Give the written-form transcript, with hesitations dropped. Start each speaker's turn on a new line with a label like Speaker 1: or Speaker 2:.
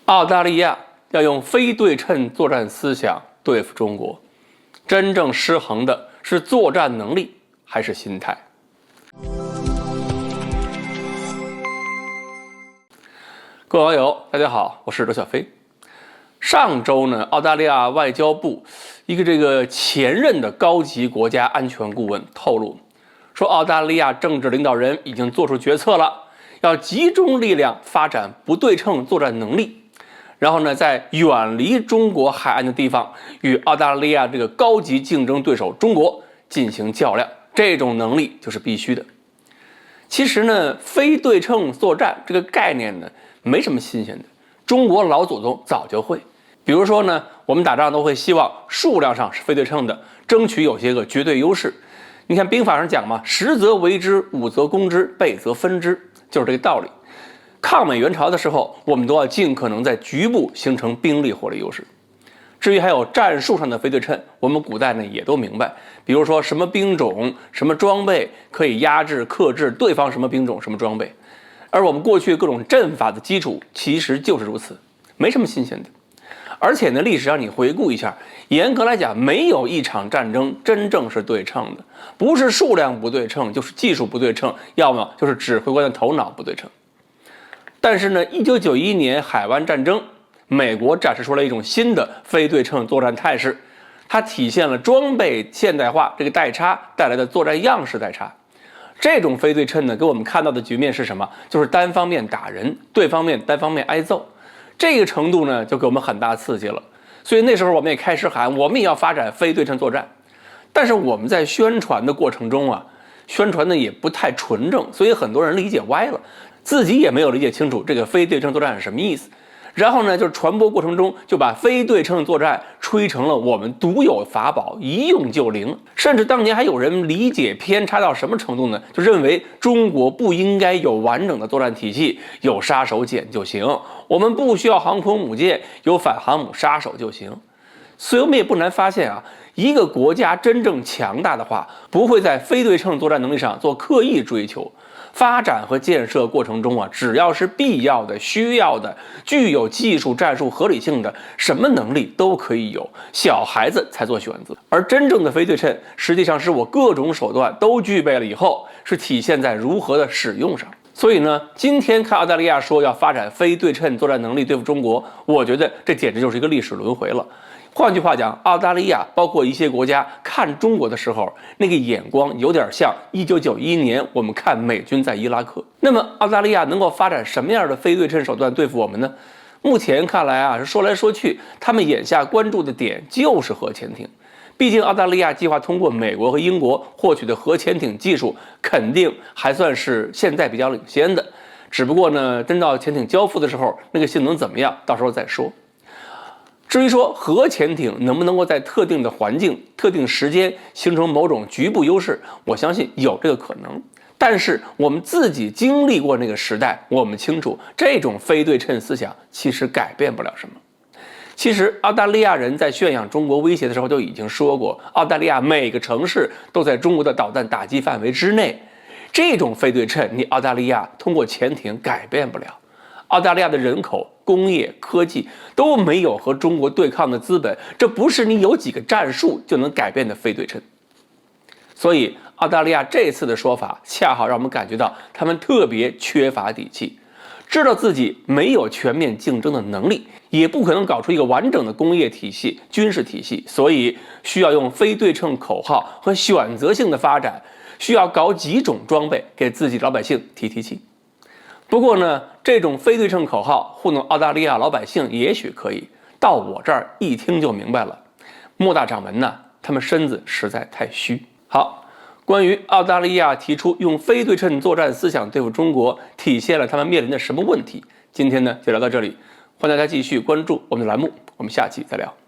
Speaker 1: 澳大利亚要用非对称作战思想对付中国，真正失衡的是作战能力还是心态？各位网友，大家好，我是周小飞。上周呢，澳大利亚外交部一个前任的高级国家安全顾问透露，说澳大利亚政治领导人已经做出决策了，要集中力量发展不对称作战能力。然后呢，在远离中国海岸的地方，与澳大利亚这个高级竞争对手中国进行较量，这种能力就是必须的。其实呢，非对称作战这个概念呢，没什么新鲜的，中国老祖宗早就会。比如说呢，我们打仗都会希望数量上是非对称的，争取有些个绝对优势。你看兵法上讲嘛，十则为之，五则攻之，倍则分之，就是这个道理。抗美援朝的时候，我们都要尽可能在局部形成兵力火力优势。至于还有战术上的非对称，我们古代呢也都明白，比如说什么兵种、什么装备可以压制、克制对方什么兵种、什么装备。而我们过去各种阵法的基础其实就是如此，没什么新鲜的。而且呢，历史上你回顾一下，严格来讲，没有一场战争真正是对称的，不是数量不对称，就是技术不对称，要么就是指挥官的头脑不对称。但是呢，1991年海湾战争，美国展示出了一种新的非对称作战态势，它体现了装备现代化这个代差带来的作战样式代差。这种非对称呢，给我们看到的局面是什么？就是单方面打人，对方面单方面挨揍，这个程度呢，就给我们很大刺激了。所以那时候我们也开始喊，我们也要发展非对称作战。但是我们在宣传的过程中啊，宣传的也不太纯正，所以很多人理解歪了。自己也没有理解清楚这个非对称作战是什么意思，然后呢，就是传播过程中就把非对称作战吹成了我们独有法宝，一用就灵。甚至当年还有人理解偏差到什么程度呢？就认为中国不应该有完整的作战体系，有杀手锏就行，我们不需要航空母舰，有反航母杀手就行。所以我们也不难发现啊，一个国家真正强大的话，不会在非对称作战能力上做刻意追求。发展和建设过程中啊，只要是必要的、需要的、具有技术战术合理性的，什么能力都可以有，小孩子才做选择。而真正的非对称，实际上是我各种手段都具备了以后，是体现在如何的使用上。所以呢，今天看澳大利亚说要发展非对称作战能力对付中国，我觉得这简直就是一个历史轮回了。换句话讲，澳大利亚包括一些国家看中国的时候，那个眼光有点像1991年我们看美军在伊拉克。那么澳大利亚能够发展什么样的非对称手段对付我们呢？目前看来啊，是说来说去，他们眼下关注的点就是核潜艇。毕竟澳大利亚计划通过美国和英国获取的核潜艇技术，肯定还算是现在比较领先的。只不过呢，真到潜艇交付的时候，那个性能怎么样，到时候再说。至于说核潜艇能不能够在特定的环境、特定时间形成某种局部优势，我相信有这个可能。但是我们自己经历过那个时代，我们清楚这种非对称思想其实改变不了什么。其实澳大利亚人在宣扬中国威胁的时候就已经说过，澳大利亚每个城市都在中国的导弹打击范围之内。这种非对称，你澳大利亚通过潜艇改变不了。澳大利亚的人口、工业、科技都没有和中国对抗的资本，这不是你有几个战术就能改变的非对称。所以澳大利亚这次的说法，恰好让我们感觉到他们特别缺乏底气，知道自己没有全面竞争的能力，也不可能搞出一个完整的工业体系、军事体系，所以需要用非对称口号和选择性的发展，需要搞几种装备给自己老百姓提气。不过呢，这种非对称口号糊弄澳大利亚老百姓也许可以，到我这儿一听就明白了，莫大掌门呢，他们身子实在太虚。好，关于澳大利亚提出用非对称作战思想对付中国，体现了他们面临的什么问题，今天呢就聊到这里，欢迎大家继续关注我们的栏目，我们下期再聊。